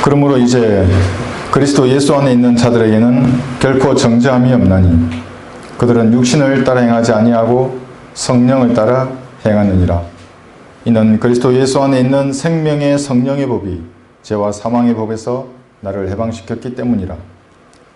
그러므로 이제 그리스도 예수 안에 있는 자들에게는 결코 정죄함이 없나니 그들은 육신을 따라 행하지 아니하고 성령을 따라 행하느니라. 이는 그리스도 예수 안에 있는 생명의 성령의 법이 죄와 사망의 법에서 나를 해방시켰기 때문이라.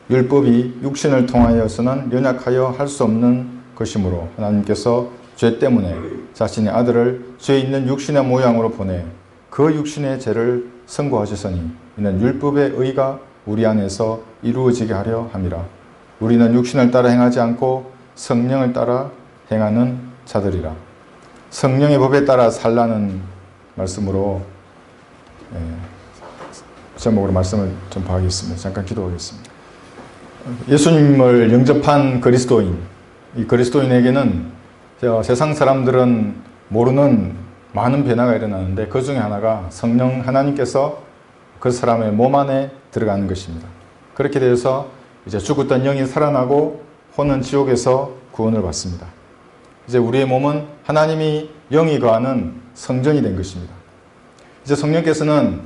율법이 육신을 통하여서는 연약하여 할 수 없는 것이므로 하나님께서 죄 때문에 자신의 아들을 죄 있는 육신의 모양으로 보내 그 육신의 죄를 선고하셨으니 이는 율법의 의가 우리 안에서 이루어지게 하려 함이라. 우리는 육신을 따라 행하지 않고 성령을 따라 행하는 자들이라. 성령의 법에 따라 살라는 말씀으로 제목으로 말씀을 전파하겠습니다. 잠깐 기도하겠습니다. 예수님을 영접한 그리스도인, 이 그리스도인에게는 세상 사람들은 모르는 많은 변화가 일어나는데 그 중에 하나가 성령 하나님께서 그 사람의 몸 안에 들어가는 것입니다. 그렇게 되어서 이제 죽었던 영이 살아나고 혼은 지옥에서 구원을 받습니다. 이제 우리의 몸은 하나님이 영이 거하는 성전이 된 것입니다. 이제 성령께서는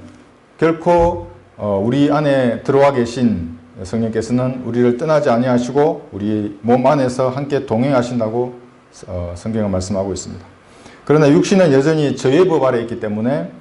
결코 우리 안에 들어와 계신 성령께서는 우리를 떠나지 아니하시고 우리 몸 안에서 함께 동행하신다고 성경은 말씀하고 있습니다. 그러나 육신은 여전히 죄의 법 아래 있기 때문에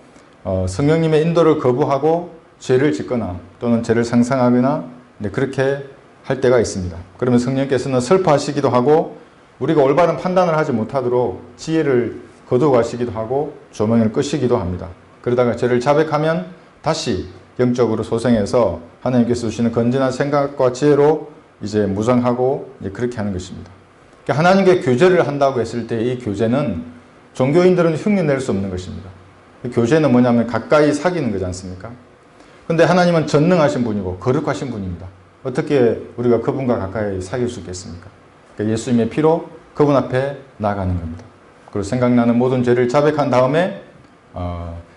성령님의 인도를 거부하고 죄를 짓거나 또는 죄를 상상하거나 그렇게 할 때가 있습니다. 그러면 성령께서는 슬퍼하시기도 하고 우리가 올바른 판단을 하지 못하도록 지혜를 거두어가시기도 하고 조명을 끄시기도 합니다. 그러다가 죄를 자백하면 다시 영적으로 소생해서 하나님께서 주시는 건전한 생각과 지혜로 이제 무장하고 이제 그렇게 하는 것입니다. 그러니까 하나님께 교제를 한다고 했을 때 이 교제는 종교인들은 흉내낼 수 없는 것입니다. 교제는 뭐냐면 가까이 사귀는 거지 않습니까? 근데 하나님은 전능하신 분이고 거룩하신 분입니다. 어떻게 우리가 그분과 가까이 사귈 수 있겠습니까? 그러니까 예수님의 피로 그분 앞에 나가는 겁니다. 그리고 생각나는 모든 죄를 자백한 다음에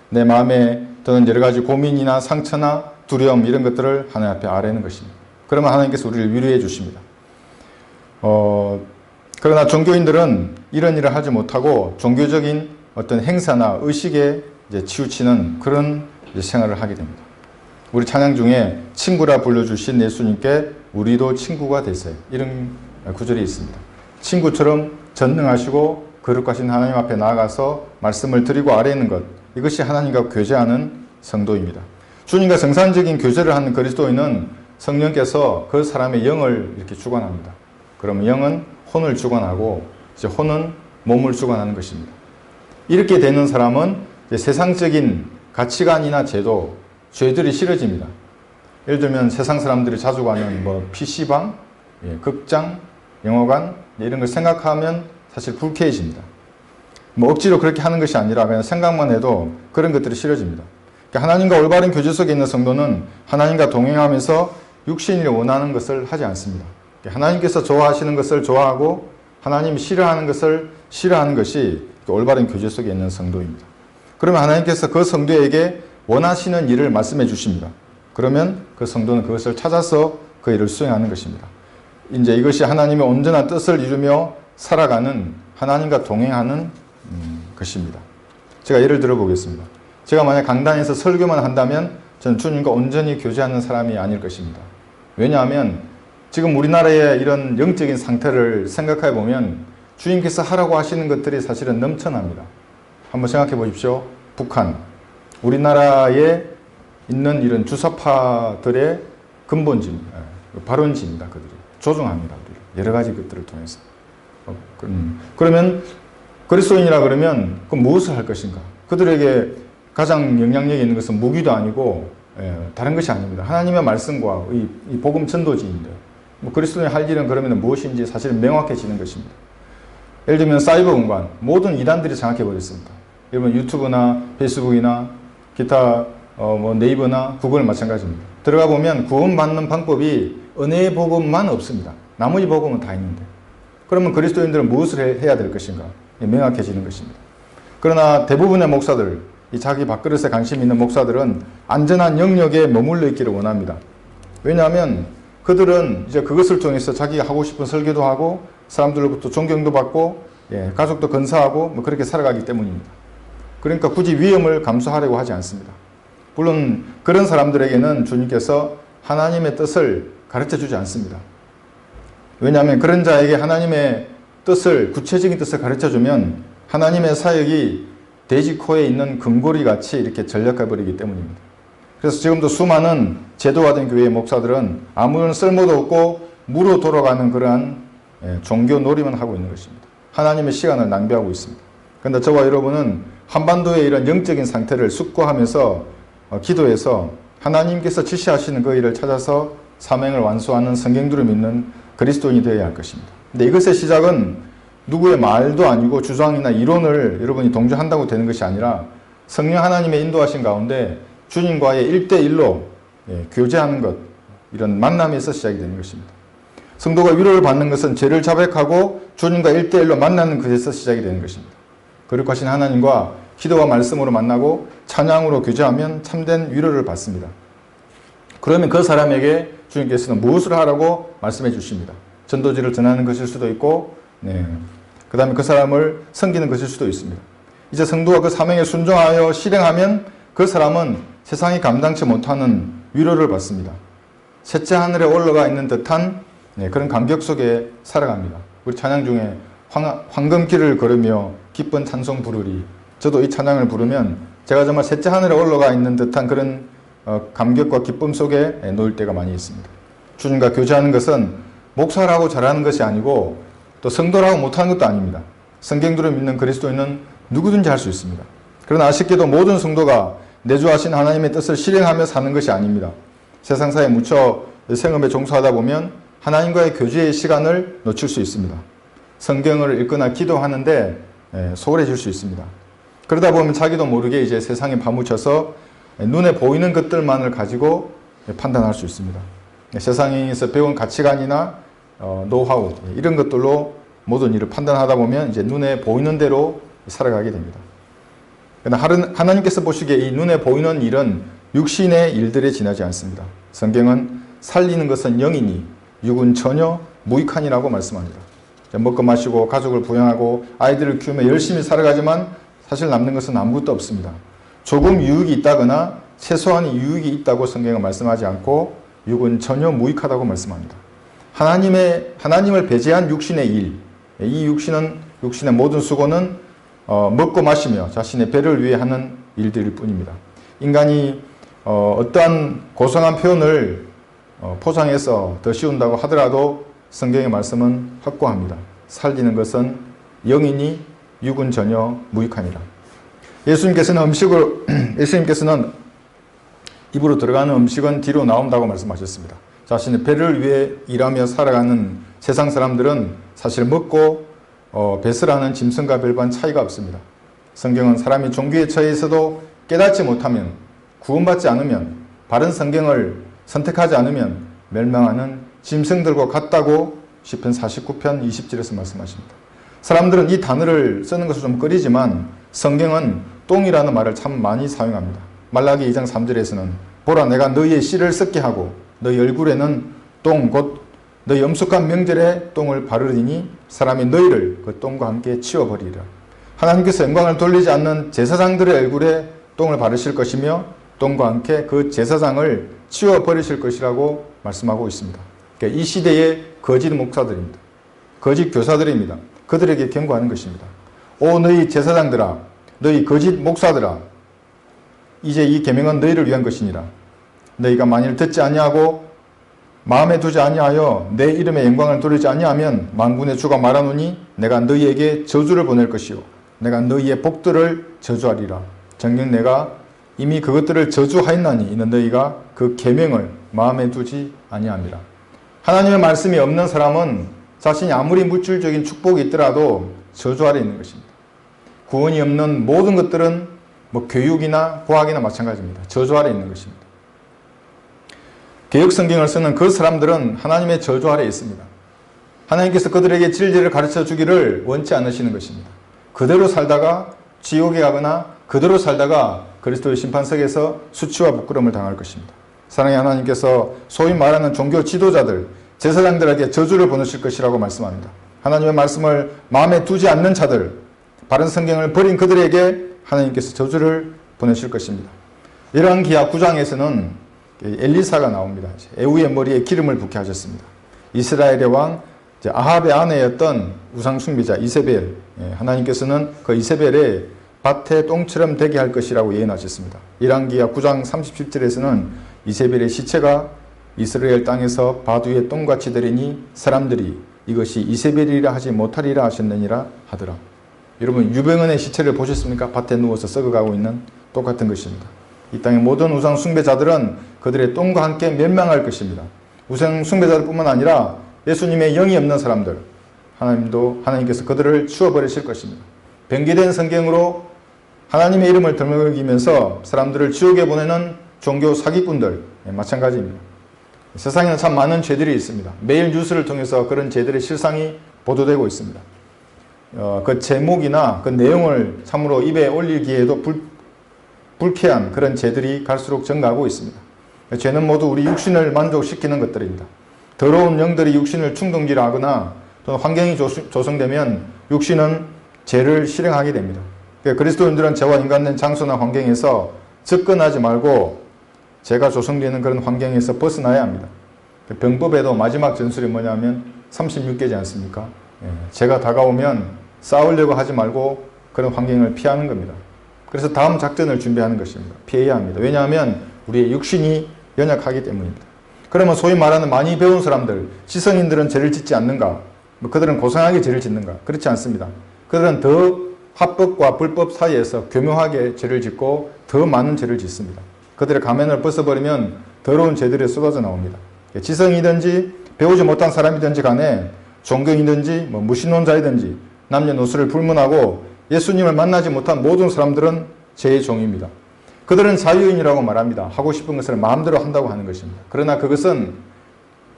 내 마음에 드는 여러 가지 고민이나 상처나 두려움 이런 것들을 하나님 앞에 아뢰는 것입니다. 그러면 하나님께서 우리를 위로해 주십니다. 그러나 종교인들은 이런 일을 하지 못하고 종교적인 어떤 행사나 의식에 이제 치우치는 그런 이제 생활을 하게 됩니다. 우리 찬양 중에 친구라 불러주신 예수님께 우리도 친구가 되세요. 이런 구절이 있습니다. 친구처럼 전능하시고 거룩하신 하나님 앞에 나아가서 말씀을 드리고 아뢰는 것, 이것이 하나님과 교제하는 성도입니다. 주님과 정상적인 교제를 하는 그리스도인은 성령께서 그 사람의 영을 이렇게 주관합니다. 그러면 영은 혼을 주관하고 이제 혼은 몸을 주관하는 것입니다. 이렇게 되는 사람은 이제 세상적인 가치관이나 제도, 죄들이 싫어집니다. 예를 들면 세상 사람들이 자주 가는 PC방, 극장, 영화관 이런 걸 생각하면 사실 불쾌해집니다. 억지로 그렇게 하는 것이 아니라 그냥 생각만 해도 그런 것들이 싫어집니다. 그러니까 하나님과 올바른 교제 속에 있는 성도는 하나님과 동행하면서 육신이 원하는 것을 하지 않습니다. 하나님께서 좋아하시는 것을 좋아하고 하나님이 싫어하는 것을 싫어하는 것이 올바른 교제 속에 있는 성도입니다. 그러면 하나님께서 그 성도에게 원하시는 일을 말씀해 주십니다. 그러면 그 성도는 그것을 찾아서 그 일을 수행하는 것입니다. 이제 이것이 하나님의 온전한 뜻을 이루며 살아가는 하나님과 동행하는 것입니다. 제가 예를 들어 보겠습니다. 제가 만약 강단에서 설교만 한다면 저는 주님과 온전히 교제하는 사람이 아닐 것입니다. 왜냐하면 지금 우리나라의 이런 영적인 상태를 생각해 보면 주님께서 하라고 하시는 것들이 사실은 넘쳐납니다. 한번 생각해 보십시오. 북한, 우리나라에 있는 이런 주사파들의 근본지입니다. 발원지입니다. 그들이 조종합니다. 여러 가지 것들을 통해서. 그러면 그리스도인이라 그러면 그 무엇을 할 것인가? 그들에게 가장 영향력이 있는 것은 무기도 아니고 다른 것이 아닙니다. 하나님의 말씀과 이 복음 전도지인데 그리스도인이 할 일은 그러면 무엇인지 사실은 명확해지는 것입니다. 예를 들면 사이버 공간, 모든 이단들이 장악해 버렸습니다. 여러분 유튜브나 페이스북이나 기타 네이버나 구글 마찬가지입니다. 들어가 보면 구원받는 방법이 은혜의 복음만 없습니다. 나머지 복음은 다 있는데 그러면 그리스도인들은 무엇을 해야 될 것인가? 명확해지는 것입니다. 그러나 대부분의 목사들, 이 자기 밥그릇에 관심 있는 목사들은 안전한 영역에 머물러 있기를 원합니다. 왜냐하면 그들은 이제 그것을 통해서 자기가 하고 싶은 설교도 하고 사람들로부터 존경도 받고 가족도 건사하고 그렇게 살아가기 때문입니다. 그러니까 굳이 위험을 감수하려고 하지 않습니다. 물론 그런 사람들에게는 주님께서 하나님의 뜻을 가르쳐 주지 않습니다. 왜냐하면 그런 자에게 하나님의 뜻을, 구체적인 뜻을 가르쳐 주면 하나님의 사역이 돼지 코에 있는 금고리 같이 이렇게 전락해 버리기 때문입니다. 그래서 지금도 수많은 제도화된 교회의 목사들은 아무런 쓸모도 없고 무로 돌아가는 그러한 종교 놀이만 하고 있는 것입니다. 하나님의 시간을 낭비하고 있습니다. 그런데 저와 여러분은 한반도의 이런 영적인 상태를 숙고하면서 기도해서 하나님께서 지시하시는 그 일을 찾아서 사명을 완수하는 성경들을 믿는 그리스도인이 되어야 할 것입니다. 근데 이것의 시작은 누구의 말도 아니고 주장이나 이론을 여러분이 동조한다고 되는 것이 아니라 성령 하나님의 인도하신 가운데 주님과의 1대1로 교제하는 것, 이런 만남에서 시작이 되는 것입니다. 성도가 위로를 받는 것은 죄를 자백하고 주님과 1대1로 만나는 것에서 시작이 되는 것입니다. 거룩하신 하나님과 기도와 말씀으로 만나고 찬양으로 교제하면 참된 위로를 받습니다. 그러면 그 사람에게 주님께서는 무엇을 하라고 말씀해 주십니다. 전도지를 전하는 것일 수도 있고 그 다음에 그 사람을 섬기는 것일 수도 있습니다. 이제 성도가 그 사명에 순종하여 실행하면 그 사람은 세상이 감당치 못하는 위로를 받습니다. 셋째 하늘에 올라가 있는 듯한 그런 감격 속에 살아갑니다. 우리 찬양 중에 황금길을 걸으며 기쁜 찬송 부르리. 저도 이 찬양을 부르면 제가 정말 셋째 하늘에 올라가 있는 듯한 그런 감격과 기쁨 속에 놓일 때가 많이 있습니다. 주님과 교제하는 것은 목사라고 잘하는 것이 아니고 또 성도라고 못하는 것도 아닙니다. 성경들을 믿는 그리스도인은 누구든지 할 수 있습니다. 그러나 아쉽게도 모든 성도가 내주하신 하나님의 뜻을 실행하며 사는 것이 아닙니다. 세상사에 묻혀 생업에 종사하다 보면 하나님과의 교제의 시간을 놓칠 수 있습니다. 성경을 읽거나 기도하는데 소홀해질 수 있습니다. 그러다 보면 자기도 모르게 이제 세상에 파묻혀서 눈에 보이는 것들만을 가지고 판단할 수 있습니다. 세상에서 배운 가치관이나 노하우 이런 것들로 모든 일을 판단하다 보면 이제 눈에 보이는 대로 살아가게 됩니다. 그러나 하나님께서 보시기에 이 눈에 보이는 일은 육신의 일들에 지나지 않습니다. 성경은 살리는 것은 영이니 육은 전혀 무익하니라고 말씀합니다. 먹고 마시고 가족을 부양하고 아이들을 키우며 열심히 살아가지만 사실 남는 것은 아무것도 없습니다. 조금 유익이 있다거나 최소한의 유익이 있다고 성경은 말씀하지 않고 육은 전혀 무익하다고 말씀합니다. 하나님을 배제한 육신의 일, 이 육신의 모든 수고는 먹고 마시며 자신의 배를 위해 하는 일들일 뿐입니다. 인간이 어떠한 고상한 표현을 포장해서 더 씌운다고 하더라도 성경의 말씀은 확고합니다. 살리는 것은 영이니 육은 전혀 무익하니라. 예수님께서는 입으로 들어가는 음식은 뒤로 나온다고 말씀하셨습니다. 자신의 배를 위해 일하며 살아가는 세상 사람들은 사실 먹고 배설하는 짐승과 별반 차이가 없습니다. 성경은 사람이 종교에 처해 있어도 깨닫지 못하면, 구원받지 않으면, 바른 성경을 선택하지 않으면 멸망하는 짐승들과 같다고 시편 49편 20절에서 말씀하십니다. 사람들은 이 단어를 쓰는 것을 좀 꺼리지만 성경은 똥이라는 말을 참 많이 사용합니다. 말라기 2장 3절에서는 보라 내가 너희의 씨를 썩게 하고 너희 얼굴에는 똥 곧 너희 엄숙한 명절에 똥을 바르리니 사람이 너희를 그 똥과 함께 치워버리리라. 하나님께서 영광을 돌리지 않는 제사장들의 얼굴에 똥을 바르실 것이며 똥과 함께 그 제사장을 치워버리실 것이라고 말씀하고 있습니다. 그러니까 이 시대의 거짓 목사들입니다. 거짓 교사들입니다. 그들에게 경고하는 것입니다. 오 너희 제사장들아, 너희 거짓 목사들아, 이제 이 계명은 너희를 위한 것이니라. 너희가 만일 듣지 아니하고 마음에 두지 아니하여 내 이름의 영광을 돌리지 아니하면 만군의 주가 말하노니 내가 너희에게 저주를 보낼 것이요 내가 너희의 복들을 저주하리라. 정녕 내가 이미 그것들을 저주하였나니 이는 너희가 그 계명을 마음에 두지 아니함이라. 하나님의 말씀이 없는 사람은 자신이 아무리 물질적인 축복이 있더라도 저주 아래 있는 것입니다. 구원이 없는 모든 것들은 교육이나 과학이나 마찬가지입니다. 저주 아래 있는 것입니다. 개역 성경을 쓰는 그 사람들은 하나님의 저주 아래 있습니다. 하나님께서 그들에게 진리를 가르쳐 주기를 원치 않으시는 것입니다. 그대로 살다가 지옥에 가거나 그대로 살다가 그리스도의 심판석에서 수치와 부끄러움을 당할 것입니다. 사랑의 하나님께서 소위 말하는 종교 지도자들, 제사장들에게 저주를 보내실 것이라고 말씀합니다. 하나님의 말씀을 마음에 두지 않는 자들, 바른 성경을 버린 그들에게 하나님께서 저주를 보내실 것입니다. 열왕기하 9장에서는 엘리사가 나옵니다. 에후의 머리에 기름을 붓게 하셨습니다. 이스라엘의 왕 아합의 아내였던 우상숭배자 이세벨, 하나님께서는 그 이세벨의 밭에 똥처럼 되게 할 것이라고 예언하셨습니다. 열왕기하 9장 37절에서는 이세벨의 시체가 이스라엘 땅에서 바두에 똥같이 되리니 사람들이 이것이 이세벨이라 하지 못하리라 하셨느니라 하더라. 여러분, 유병헌의 시체를 보셨습니까? 밭에 누워서 썩어가고 있는 똑같은 것입니다. 이 땅의 모든 우상 숭배자들은 그들의 똥과 함께 멸망할 것입니다. 우상 숭배자들뿐만 아니라 예수님의 영이 없는 사람들, 하나님께서 그들을 치워버리실 것입니다. 변개된 성경으로 하나님의 이름을 들먹이면서 사람들을 지옥에 보내는 종교 사기꾼들, 마찬가지입니다. 세상에는 참 많은 죄들이 있습니다. 매일 뉴스를 통해서 그런 죄들의 실상이 보도되고 있습니다. 그 제목이나 그 내용을 참으로 입에 올리기에도 불쾌한 그런 죄들이 갈수록 증가하고 있습니다. 죄는 모두 우리 육신을 만족시키는 것들입니다. 더러운 영들이 육신을 충동질하거나 또는 환경이 조성되면 육신은 죄를 실행하게 됩니다. 그리스도인들은 죄와 인간된 장소나 환경에서 접근하지 말고 죄가 조성되는 그런 환경에서 벗어나야 합니다. 병법에도 마지막 전술이 뭐냐면 36개지 않습니까? 죄가 다가오면 싸우려고 하지 말고 그런 환경을 피하는 겁니다. 그래서 다음 작전을 준비하는 것입니다. 피해야 합니다. 왜냐하면 우리의 육신이 연약하기 때문입니다. 그러면 소위 말하는 많이 배운 사람들, 지성인들은 죄를 짓지 않는가? 그들은 고상하게 죄를 짓는가? 그렇지 않습니다. 그들은 더 합법과 불법 사이에서 교묘하게 죄를 짓고 더 많은 죄를 짓습니다. 그들의 가면을 벗어버리면 더러운 죄들이 쏟아져 나옵니다. 지성이든지 배우지 못한 사람이든지 간에 종교이든지 무신론자이든지 남녀노소를 불문하고 예수님을 만나지 못한 모든 사람들은 죄의 종입니다. 그들은 자유인이라고 말합니다. 하고 싶은 것을 마음대로 한다고 하는 것입니다. 그러나 그것은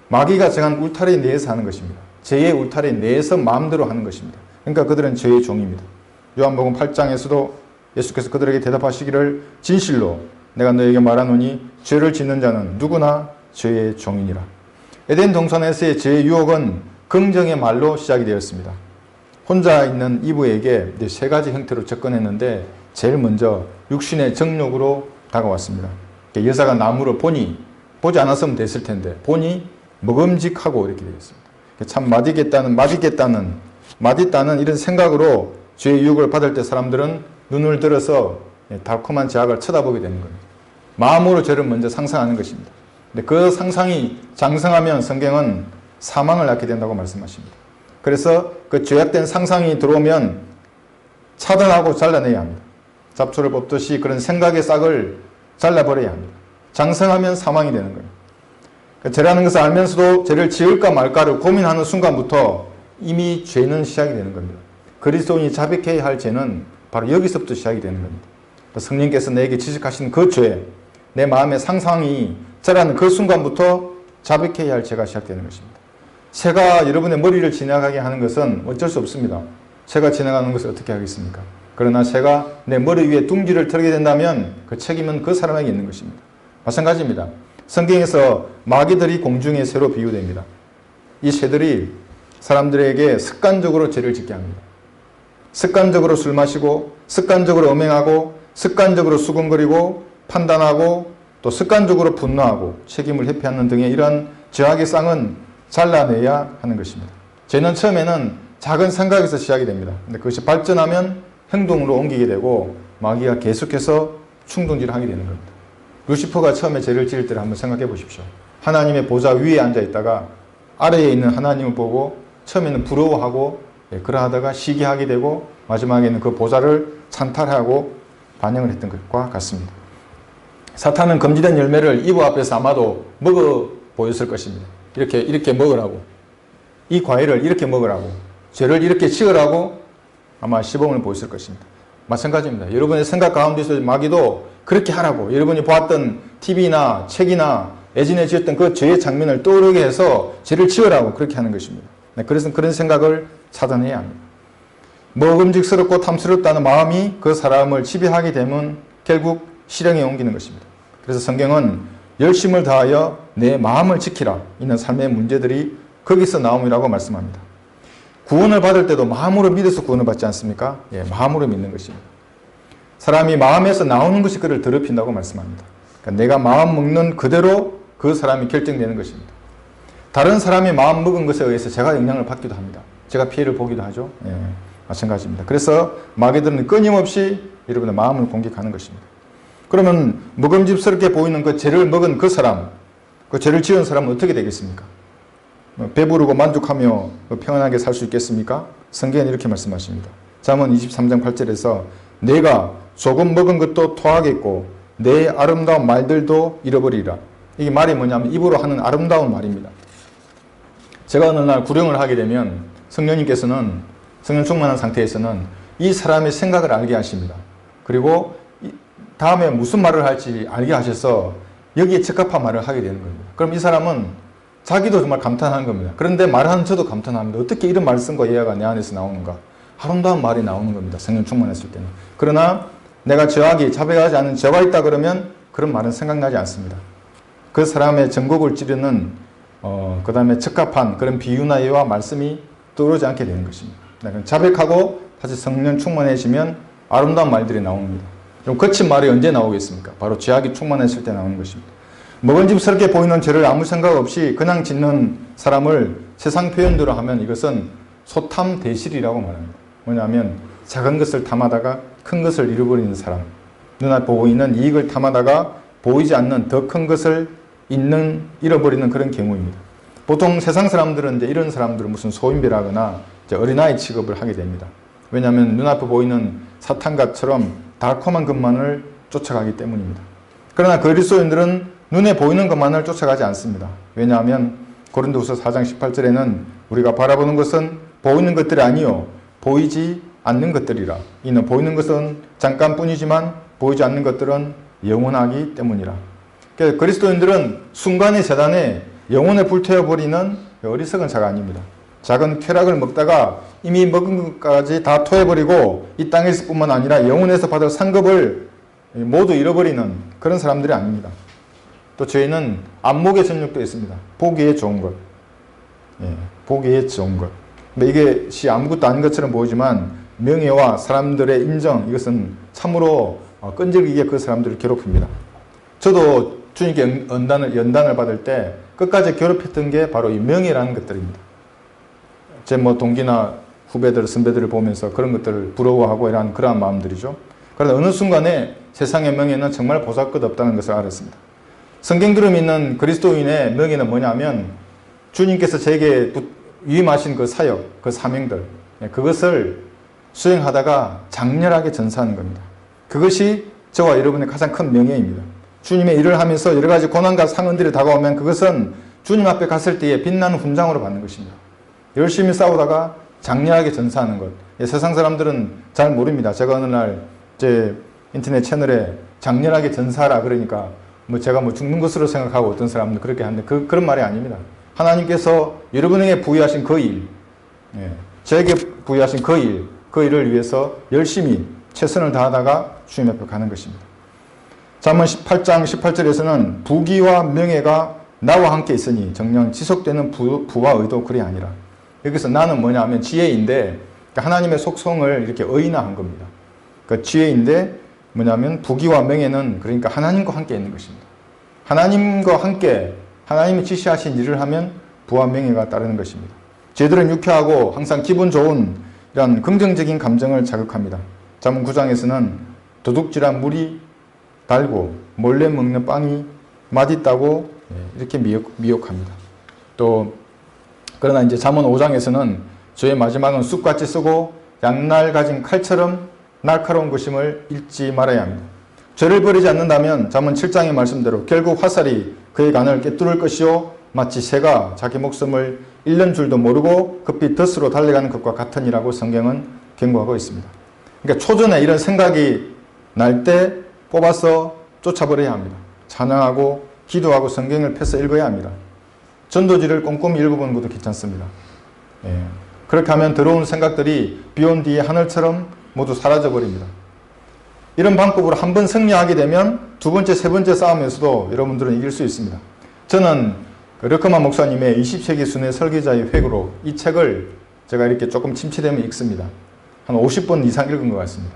마귀가 정한 울타리 내에서 하는 것입니다. 죄의 울타리 내에서 마음대로 하는 것입니다. 그러니까 그들은 죄의 종입니다. 요한복음 8장에서도 예수께서 그들에게 대답하시기를 진실로 내가 너에게 말하노니 죄를 짓는 자는 누구나 죄의 종이니라. 에덴 동산에서의 죄의 유혹은 긍정의 말로 시작이 되었습니다. 혼자 있는 이브에게 세 가지 형태로 접근했는데 제일 먼저 육신의 정욕으로 다가왔습니다. 여자가 나무를 보니, 보지 않았으면 됐을 텐데 보니 먹음직하고 이렇게 되었습니다. 참 맛있다는 이런 생각으로 죄의 유혹을 받을 때 사람들은 눈을 들어서 달콤한 제약을 쳐다보게 되는 겁니다. 마음으로 죄를 먼저 상상하는 것입니다. 근데 그 상상이 장성하면 성경은 사망을 낳게 된다고 말씀하십니다. 그래서 그 죄악된 상상이 들어오면 차단하고 잘라내야 합니다. 잡초를 뽑듯이 그런 생각의 싹을 잘라버려야 합니다. 장성하면 사망이 되는 거예요. 죄라는 것을 알면서도 죄를 지을까 말까를 고민하는 순간부터 이미 죄는 시작이 되는 겁니다. 그리스도인이 자백해야 할 죄는 바로 여기서부터 시작이 되는 겁니다. 성령께서 내게 지적하신 그 죄, 내 마음의 상상이 자라는 그 순간부터 자백해야 할 죄가 시작되는 것입니다. 새가 여러분의 머리를 지나가게 하는 것은 어쩔 수 없습니다. 새가 지나가는 것을 어떻게 하겠습니까? 그러나 새가 내 머리 위에 둥지를 털게 된다면 그 책임은 그 사람에게 있는 것입니다. 마찬가지입니다. 성경에서 마귀들이 공중의 새로 비유됩니다. 이 새들이 사람들에게 습관적으로 죄를 짓게 합니다. 습관적으로 술 마시고, 습관적으로 음행하고, 습관적으로 수근거리고, 판단하고, 또 습관적으로 분노하고 책임을 회피하는 등의 이러한 죄악의 쌍은 잘라내야 하는 것입니다. 죄는 처음에는 작은 생각에서 시작이 됩니다. 근데 그것이 발전하면 행동으로 옮기게 되고 마귀가 계속해서 충동질을 하게 되는 겁니다. 루시퍼가 처음에 죄를 지을 때를 한번 생각해 보십시오. 하나님의 보좌 위에 앉아 있다가 아래에 있는 하나님을 보고 처음에는 부러워하고 그러하다가 시기하게 되고 마지막에는 그 보좌를 찬탈하고 반영을 했던 것과 같습니다. 사탄은 금지된 열매를 이브 앞에서 아마도 먹어 보였을 것입니다. 이렇게 먹으라고, 이 과일을 이렇게 먹으라고, 죄를 이렇게 지으라고 아마 시범을 보였을 것입니다. 마찬가지입니다. 여러분의 생각 가운데서 마귀도 그렇게 하라고, 여러분이 보았던 TV나 책이나 예전에 지었던 그 죄의 장면을 떠오르게 해서 죄를 지으라고 그렇게 하는 것입니다. 그래서 그런 생각을 차단해야 합니다. 먹음직스럽고 탐스럽다는 마음이 그 사람을 지배하게 되면 결국 실행에 옮기는 것입니다. 그래서 성경은 열심을 다하여 내 마음을 지키라 있는 삶의 문제들이 거기서 나옴이라고 말씀합니다. 구원을 받을 때도 마음으로 믿어서 구원을 받지 않습니까? 마음으로 믿는 것입니다. 사람이 마음에서 나오는 것이 그를 더럽힌다고 말씀합니다. 그러니까 내가 마음 먹는 그대로 그 사람이 결정되는 것입니다. 다른 사람이 마음 먹은 것에 의해서 제가 영향을 받기도 합니다. 제가 피해를 보기도 하죠. 예, 마찬가지입니다. 그래서 마귀들은 끊임없이 여러분의 마음을 공격하는 것입니다. 그러면 먹음직스럽게 보이는 그 죄를 먹은 그 사람, 그 죄를 지은 사람은 어떻게 되겠습니까? 배부르고 만족하며 평안하게 살 수 있겠습니까? 성경은 이렇게 말씀하십니다. 잠언 23장 8절에서 내가 조금 먹은 것도 토하겠고 내 아름다운 말들도 잃어버리라. 이게 말이 뭐냐면 입으로 하는 아름다운 말입니다. 제가 어느 날 구령을 하게 되면 성령님께서는 성령 충만한 상태에서는 이 사람의 생각을 알게 하십니다. 그리고 다음에 무슨 말을 할지 알게 하셔서 여기에 적합한 말을 하게 되는 겁니다. 그럼 이 사람은 자기도 정말 감탄하는 겁니다. 그런데 말하는 저도 감탄합니다. 어떻게 이런 말씀과 이해가 내 안에서 나오는가. 아름다운 말이 나오는 겁니다. 성령 충만했을 때는. 그러나 내가 자백하지 않은 죄가 있다 그러면 그런 말은 생각나지 않습니다. 그 사람의 전곡을 찌르는 그 다음에 적합한 그런 비유나 예와 말씀이 떠오르지 않게 되는 것입니다. 자백하고 다시 성령 충만해지면 아름다운 말들이 나옵니다. 좀 거친 말이 언제 나오겠습니까? 바로 죄악이 충만했을 때 나오는 것입니다. 먹은집스럽게 보이는 죄를 아무 생각 없이 그냥 짓는 사람을 세상 표현대로 하면 이것은 소탐대실이라고 말합니다. 뭐냐면 작은 것을 탐하다가 큰 것을 잃어버리는 사람, 눈앞에 보이는 이익을 탐하다가 보이지 않는 더 큰 것을 잃어버리는 그런 경우입니다. 보통 세상 사람들은 이제 이런 사람들은 무슨 소인배라거나 어린아이 취급을 하게 됩니다. 왜냐하면 눈앞에 보이는 사탄같처럼 달콤한 것만을 쫓아가기 때문입니다. 그러나 그리스도인들은 눈에 보이는 것만을 쫓아가지 않습니다. 왜냐하면 고린도후서 4장 18절에는 우리가 바라보는 것은 보이는 것들이 아니요 보이지 않는 것들이라. 이는 보이는 것은 잠깐뿐이지만 보이지 않는 것들은 영원하기 때문이라. 그래서 그리스도인들은 순간의 재단에 영혼을 불태워버리는 어리석은 자가 아닙니다. 작은 쾌락을 먹다가 이미 먹은 것까지 다 토해버리고 이 땅에서 뿐만 아니라 영혼에서 받을 상급을 모두 잃어버리는 그런 사람들이 아닙니다. 또 저희는 안목의 정욕도 있습니다. 보기에 좋은 것. 예, 보기에 좋은 것. 이것이 아무것도 아닌 것처럼 보이지만 명예와 사람들의 인정, 이것은 참으로 끈질기게 그 사람들을 괴롭힙니다. 저도 주님께 연단을 받을 때 끝까지 괴롭혔던 게 바로 이 명예라는 것들입니다. 제 동기나 후배들, 선배들을 보면서 그런 것들을 부러워하고 이런 그러한 마음들이죠. 그런데 어느 순간에 세상의 명예는 정말 보잘것없다는 것을 알았습니다. 성경들음 있는 그리스도인의 명예는 뭐냐면 주님께서 제게 위임하신 그 사역, 그 사명들, 그것을 수행하다가 장렬하게 전사하는 겁니다. 그것이 저와 여러분의 가장 큰 명예입니다. 주님의 일을 하면서 여러 가지 고난과 상흔들이 다가오면 그것은 주님 앞에 갔을 때의 빛나는 훈장으로 받는 것입니다. 열심히 싸우다가 장렬하게 전사하는 것. 세상 사람들은 잘 모릅니다. 제가 어느 날 제 인터넷 채널에 장렬하게 전사하라 그러니까 제가 죽는 것으로 생각하고 어떤 사람들 그렇게 하는데 그런 말이 아닙니다. 하나님께서 여러분에게 부여하신 그 일, 저에게 부여하신 그 일을 위해서 열심히 최선을 다하다가 주님 앞에 가는 것입니다. 잠언 18장 18절에서는 부귀와 명예가 나와 함께 있으니 정녕 지속되는 부와 의도 그리 아니라. 여기서 나는 뭐냐 하면 지혜인데 하나님의 속성을 이렇게 의인화한 겁니다. 그 지혜인데 뭐냐면 부귀와 명예는 그러니까 하나님과 함께 있는 것입니다. 하나님과 함께 하나님이 지시하신 일을 하면 부와 명예가 따르는 것입니다. 죄들은 유쾌하고 항상 기분 좋은 이런 긍정적인 감정을 자극합니다. 잠언 9장에서는 도둑질한 물이 달고 몰래 먹는 빵이 맛있다고 이렇게 미혹합니다. 또 그러나 이제 잠언 5장에서는 죄의 마지막은 쑥같이 쓰고 양날 가진 칼처럼 날카로운 것임을 잊지 말아야 합니다. 죄를 버리지 않는다면 잠언 7장의 말씀대로 결국 화살이 그의 간을 꿰뚫을 것이요 마치 새가 자기 목숨을 잃는 줄도 모르고 급히 덫으로 달려가는 것과 같으니라고 성경은 경고하고 있습니다. 그러니까 초전에 이런 생각이 날 때 뽑아서 쫓아버려야 합니다. 찬양하고 기도하고 성경을 펴서 읽어야 합니다. 전도지를 꼼꼼히 읽어보는 것도 괜찮습니다. 그렇게 하면 더러운 생각들이 비온 뒤에 하늘처럼 모두 사라져버립니다. 이런 방법으로 한 번 승리하게 되면 두 번째, 세 번째 싸움에서도 여러분들은 이길 수 있습니다. 저는 르커만 목사님의 20세기 순회 설계자의 회고로 이 책을 제가 이렇게 조금 침체되면 읽습니다. 한 50번 이상 읽은 것 같습니다.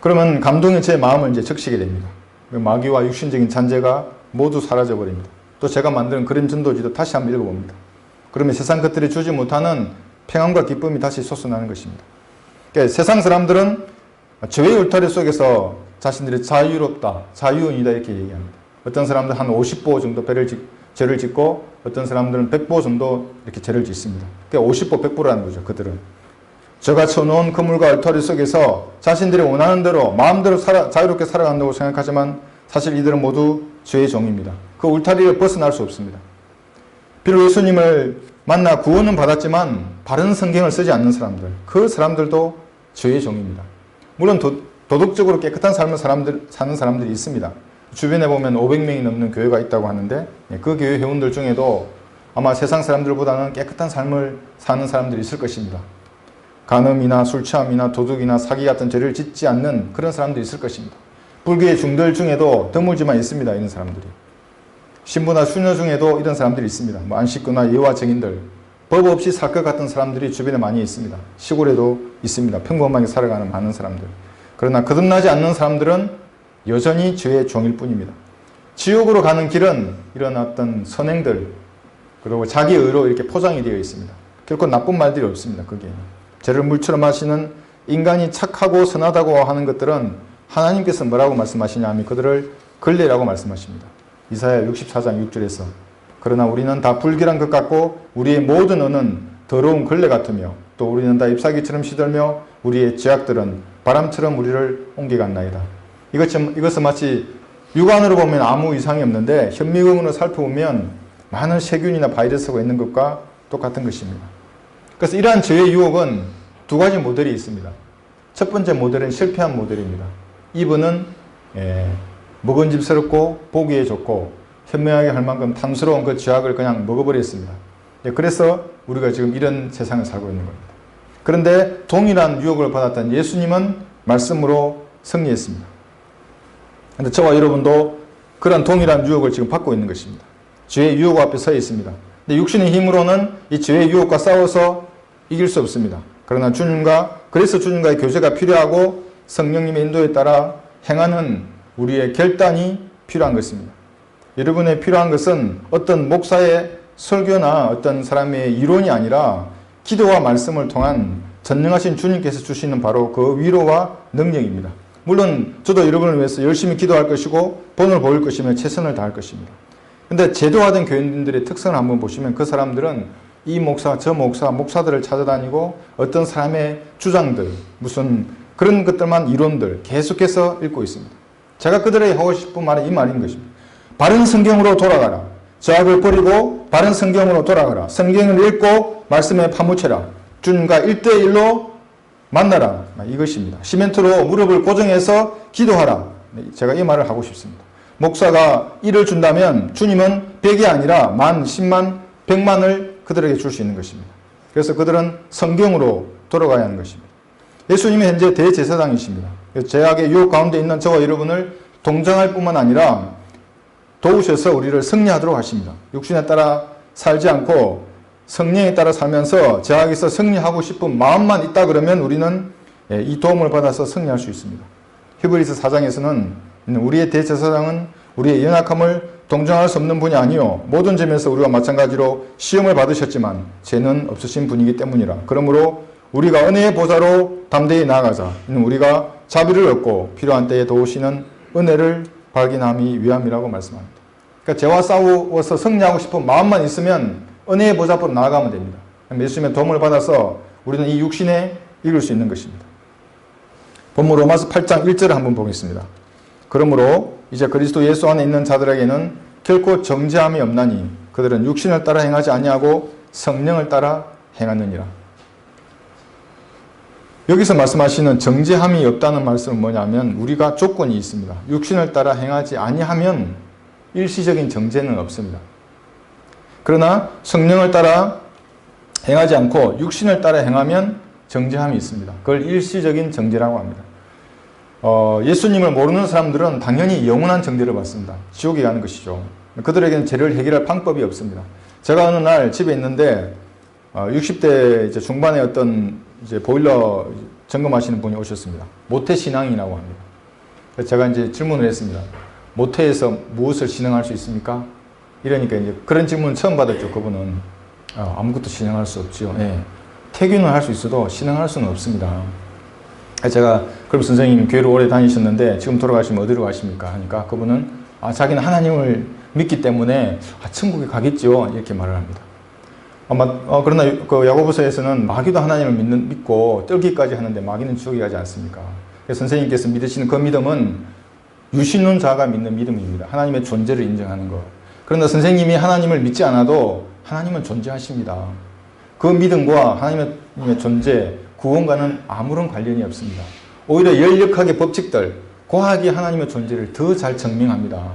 그러면 감동이 제 마음을 이제 적시게 됩니다. 마귀와 육신적인 잔재가 모두 사라져 버립니다. 또 제가 만든 그림 전도지도 다시 한번 읽어봅니다. 그러면 세상 것들이 주지 못하는 평안과 기쁨이 다시 솟아나는 것입니다. 그러니까 세상 사람들은 죄의 울타리 속에서 자신들이 자유롭다, 자유인이다 이렇게 얘기합니다. 어떤 사람들은 한 50보 정도 죄를 짓고 어떤 사람들은 100보 정도 이렇게 죄를 짓습니다. 그러니까 50보, 100보라는 거죠. 그들은. 저가 쳐놓은 그물과 울타리 속에서 자신들이 원하는 대로 마음대로 자유롭게 살아간다고 생각하지만 사실 이들은 모두 죄의 종입니다. 그 울타리를 벗어날 수 없습니다. 비록 예수님을 만나 구원은 받았지만 바른 성경을 쓰지 않는 사람들, 그 사람들도 죄의 종입니다. 물론 도덕적으로 깨끗한 삶을 사는 사람들이 있습니다. 주변에 보면 500명이 넘는 교회가 있다고 하는데 그 교회 회원들 중에도 아마 세상 사람들보다는 깨끗한 삶을 사는 사람들이 있을 것입니다. 간음이나 술 취함이나 도둑이나 사기 같은 죄를 짓지 않는 그런 사람들이 있을 것입니다. 불교의 중들 중에도 드물지만 있습니다. 이런 사람들이. 신부나 수녀 중에도 이런 사람들이 있습니다. 뭐 안식구나 예와 증인들, 법 없이 살 것 같은 사람들이 주변에 많이 있습니다. 시골에도 있습니다. 평범하게 살아가는 많은 사람들. 그러나 거듭나지 않는 사람들은 여전히 죄의 종일 뿐입니다. 지옥으로 가는 길은 이런 어떤 선행들 그리고 자기 의로 이렇게 포장이 되어 있습니다. 결코 나쁜 말들이 없습니다. 거기에 죄를 물처럼 하시는 인간이 착하고 선하다고 하는 것들은 하나님께서 뭐라고 말씀하시냐 하면 그들을 걸레라고 말씀하십니다. 이사야 64장 6절에서 그러나 우리는 다 불결한 것 같고 우리의 모든 언은 더러운 걸레 같으며 또 우리는 다 잎사귀처럼 시들며 우리의 죄악들은 바람처럼 우리를 옮겨갔나이다. 이것은 마치 육안으로 보면 아무 이상이 없는데 현미경으로 살펴보면 많은 세균이나 바이러스가 있는 것과 똑같은 것입니다. 그래서 이러한 죄의 유혹은 두 가지 모델이 있습니다. 첫 번째 모델은 실패한 모델입니다. 이분은 먹은집스럽고 보기에 좋고 현명하게 할 만큼 탐스러운 그 죄악을 그냥 먹어버렸습니다. 그래서 우리가 지금 이런 세상을 살고 있는 겁니다. 그런데 동일한 유혹을 받았던 예수님은 말씀으로 승리했습니다. 그런데 저와 여러분도 그런 동일한 유혹을 지금 받고 있는 것입니다. 죄의 유혹 앞에 서 있습니다. 근데 육신의 힘으로는 이 죄의 유혹과 싸워서 이길 수 없습니다. 그러나 그래서 주님과의 교제가 필요하고 성령님의 인도에 따라 행하는 우리의 결단이 필요한 것입니다. 여러분의 필요한 것은 어떤 목사의 설교나 어떤 사람의 이론이 아니라 기도와 말씀을 통한 전능하신 주님께서 주시는 바로 그 위로와 능력입니다. 물론 저도 여러분을 위해서 열심히 기도할 것이고 본을 보일 것이며 최선을 다할 것입니다. 근데 제도화된 교인들의 특성을 한번 보시면 그 사람들은 이 목사, 저 목사, 목사들을 찾아다니고 어떤 사람의 주장들, 무슨 그런 것들만 이론들 계속해서 읽고 있습니다. 제가 그들에게 하고 싶은 말은 이 말인 것입니다. 바른 성경으로 돌아가라. 죄악을 버리고 바른 성경으로 돌아가라. 성경을 읽고 말씀에 파묻혀라. 주님과 1대1로 만나라. 이것입니다. 시멘트로 무릎을 고정해서 기도하라. 제가 이 말을 하고 싶습니다. 목사가 1을 준다면 주님은 100이 아니라 만, 10만, 100만을 그들에게 줄 수 있는 것입니다. 그래서 그들은 성경으로 돌아가야 하는 것입니다. 예수님은 현재 대제사장이십니다. 죄악의 유혹 가운데 있는 저와 여러분을 동정할 뿐만 아니라 도우셔서 우리를 승리하도록 하십니다. 육신에 따라 살지 않고 성령에 따라 살면서 죄악에서 승리하고 싶은 마음만 있다 그러면 우리는 이 도움을 받아서 승리할 수 있습니다. 히브리서 4장에서는 우리의 대제사장은 우리의 연약함을 동정할 수 없는 분이 아니요 모든 점에서 우리와 마찬가지로 시험을 받으셨지만 죄는 없으신 분이기 때문이라. 그러므로 우리가 은혜의 보좌로 담대히 나아가자. 우리가 자비를 얻고 필요한 때에 도우시는 은혜를 발견함이 위함이라고 말씀합니다. 그러니까 죄와 싸워서 승리하고 싶은 마음만 있으면 은혜의 보좌 앞으로 나아가면 됩니다. 예수님의 도움을 받아서 우리는 이 육신에 이길 수 있는 것입니다. 본문 로마서 8장 1절을 한번 보겠습니다. 그러므로 이제 그리스도 예수 안에 있는 자들에게는 결코 정죄함이 없나니 그들은 육신을 따라 행하지 아니하고 성령을 따라 행하느니라. 여기서 말씀하시는 정죄함이 없다는 말씀은 뭐냐면 우리가 조건이 있습니다. 육신을 따라 행하지 아니하면 일시적인 정죄는 없습니다. 그러나 성령을 따라 행하지 않고 육신을 따라 행하면 정죄함이 있습니다. 그걸 일시적인 정죄라고 합니다. 예수님을 모르는 사람들은 당연히 영원한 정죄를 받습니다. 지옥에 가는 것이죠. 그들에게는 죄를 해결할 방법이 없습니다. 제가 어느 날 집에 있는데 60대 이제 중반의 어떤 이제 보일러 점검하시는 분이 오셨습니다. 모태신앙이라고 합니다. 그래서 제가 이제 질문을 했습니다. 모태에서 무엇을 신앙할 수 있습니까? 이러니까 이제 그런 질문 처음 받았죠. 그분은 아무것도 신앙할 수 없죠. 예. 태교는 할 수 있어도 신앙할 수는 없습니다. 제가 그럼 선생님 교회를 오래 다니셨는데 지금 돌아가시면 어디로 가십니까? 하니까 그분은 자기는 하나님을 믿기 때문에 천국에 가겠죠. 이렇게 말을 합니다. 그러나 그 야고보서에서는 마귀도 하나님을 믿고 떨기까지 하는데 마귀는 지옥에 가지 않습니까? 그래서 선생님께서 믿으시는 그 믿음은 유신론자가 믿는 믿음입니다. 하나님의 존재를 인정하는 것. 그러나 선생님이 하나님을 믿지 않아도 하나님은 존재하십니다. 그 믿음과 하나님의 존재, 구원과는 아무런 관련이 없습니다. 오히려 열역하게 법칙들, 과학이 하나님의 존재를 더 잘 증명합니다.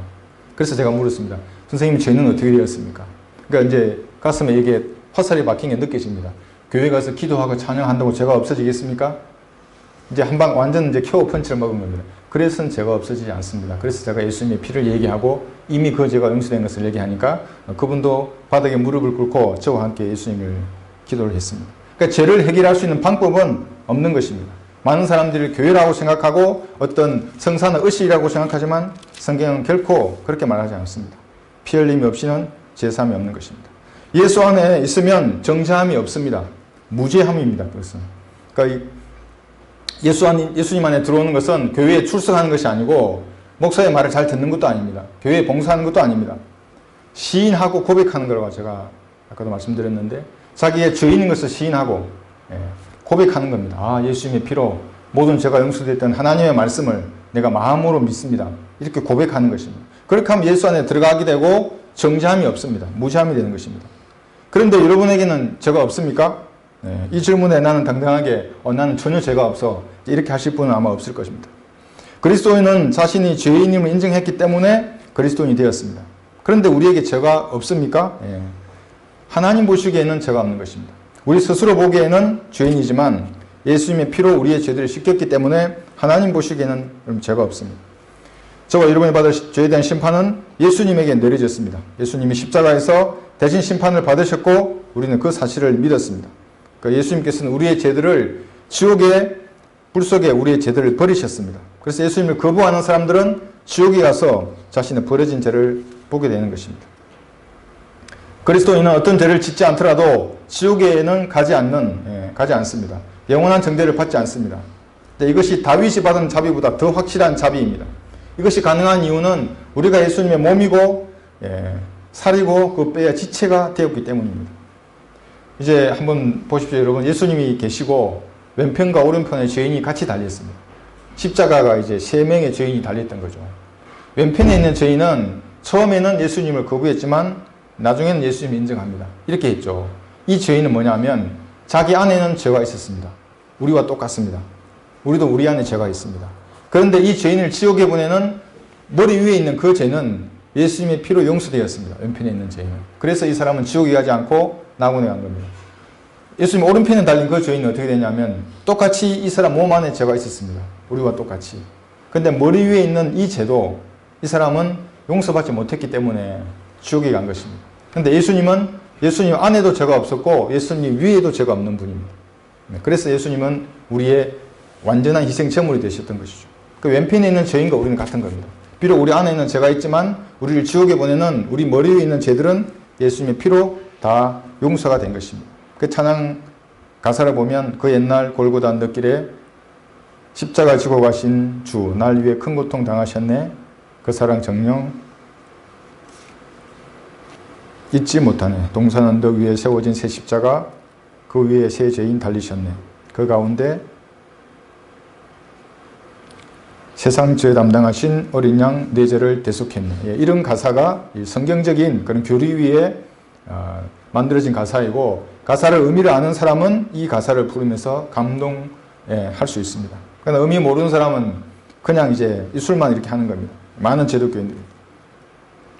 그래서 제가 물었습니다. 선생님 죄는 어떻게 되었습니까? 그러니까 이제 가슴에 이게 화살이 박힌 게 느껴집니다. 교회 가서 기도하고 찬양한다고 죄가 없어지겠습니까? 이제 한방 완전 이제 켜오 펀치를 먹은 겁니다. 그래서는 죄가 없어지지 않습니다. 그래서 제가 예수님의 피를 얘기하고 이미 그 죄가 용서된 것을 얘기하니까 그분도 바닥에 무릎을 꿇고 저와 함께 예수님을 기도를 했습니다. 그러니까 죄를 해결할 수 있는 방법은 없는 것입니다. 많은 사람들이 교회라고 생각하고 어떤 성사는 의식이라고 생각하지만 성경은 결코 그렇게 말하지 않습니다. 피 흘림이 없이는 제사함이 없는 것입니다. 예수 안에 있으면 정죄함이 없습니다. 무죄함입니다. 그것은. 그러니까 예수님 안에 들어오는 것은 교회에 출석하는 것이 아니고 목사의 말을 잘 듣는 것도 아닙니다. 교회에 봉사하는 것도 아닙니다. 시인하고 고백하는 거라고 제가 아까도 말씀드렸는데 자기의 죄인인 것을 시인하고 고백하는 겁니다. 예수님의 피로 모든 죄가 용서됐던 하나님의 말씀을 내가 마음으로 믿습니다. 이렇게 고백하는 것입니다. 그렇게 하면 예수 안에 들어가게 되고 정죄함이 없습니다. 무죄함이 되는 것입니다. 그런데 여러분에게는 죄가 없습니까? 이 질문에 나는 당당하게 나는 전혀 죄가 없어 이렇게 하실 분은 아마 없을 것입니다. 그리스도인은 자신이 죄인임을 인정했기 때문에 그리스도인이 되었습니다. 그런데 우리에게 죄가 없습니까? 하나님 보시기에는 죄가 없는 것입니다. 우리 스스로 보기에는 죄인이지만 예수님의 피로 우리의 죄들을 씻겼기 때문에 하나님 보시기에는 죄가 없습니다. 저와 여러분이 받을 죄에 대한 심판은 예수님에게 내려졌습니다. 예수님이 십자가에서 대신 심판을 받으셨고 우리는 그 사실을 믿었습니다. 그러니까 예수님께서는 우리의 죄들을 지옥의 불 속에 우리의 죄들을 버리셨습니다. 그래서 예수님을 거부하는 사람들은 지옥에 가서 자신의 버려진 죄를 보게 되는 것입니다. 그리스도인은 어떤 죄를 짓지 않더라도 지옥에는 가지 않습니다. 영원한 정죄를 받지 않습니다. 이것이 다윗이 받은 자비보다 더 확실한 자비입니다. 이것이 가능한 이유는 우리가 예수님의 몸이고 살이고 그 뼈의 지체가 되었기 때문입니다. 이제 한번 보십시오. 여러분, 예수님이 계시고 왼편과 오른편에 죄인이 같이 달렸습니다. 십자가가 이제 3명의 죄인이 달렸던 거죠. 왼편에 있는 죄인은 처음에는 예수님을 거부했지만 나중에는 예수님을 인정합니다. 이렇게 했죠. 이 죄인은 뭐냐면 자기 안에는 죄가 있었습니다. 우리와 똑같습니다. 우리도 우리 안에 죄가 있습니다. 그런데 이 죄인을 지옥에 보내는 머리 위에 있는 그 죄는 예수님의 피로 용서되었습니다. 왼편에 있는 죄인은. 그래서 이 사람은 지옥에 가지 않고 낙원에 간 겁니다. 예수님 오른편에 달린 그 죄인은 어떻게 되냐면 똑같이 이 사람 몸 안에 죄가 있었습니다. 우리와 똑같이. 그런데 머리 위에 있는 이 죄도 이 사람은 용서받지 못했기 때문에 지옥에 간 것입니다. 그런데 예수님 안에도 죄가 없었고 예수님 위에도 죄가 없는 분입니다. 그래서 예수님은 우리의 완전한 희생제물이 되셨던 것이죠. 그 왼편에 있는 죄인과 우리는 같은 겁니다. 비록 우리 안에 있는 죄가 있지만 우리를 지옥에 보내는 우리 머리 위에 있는 죄들은 예수님의 피로 다 용서가 된 것입니다. 그 찬양 가사를 보면 그 옛날 골고다 언덕길에 십자가 지고 가신 주 날 위해 큰 고통 당하셨네. 그 사랑 정령 잊지 못하네. 동산 언덕 위에 세워진 새 십자가 그 위에 새 죄인 달리셨네. 그 가운데 세상 죄 담당하신 어린 양 내 죄를 대속했네. 이런 가사가 성경적인 그런 교리 위에 만들어진 가사이고 가사를 의미를 아는 사람은 이 가사를 부르면서 감동할 수 있습니다. 그러나 의미 모르는 사람은 그냥 이제 이술만 이렇게 하는 겁니다. 많은 제독교인들이.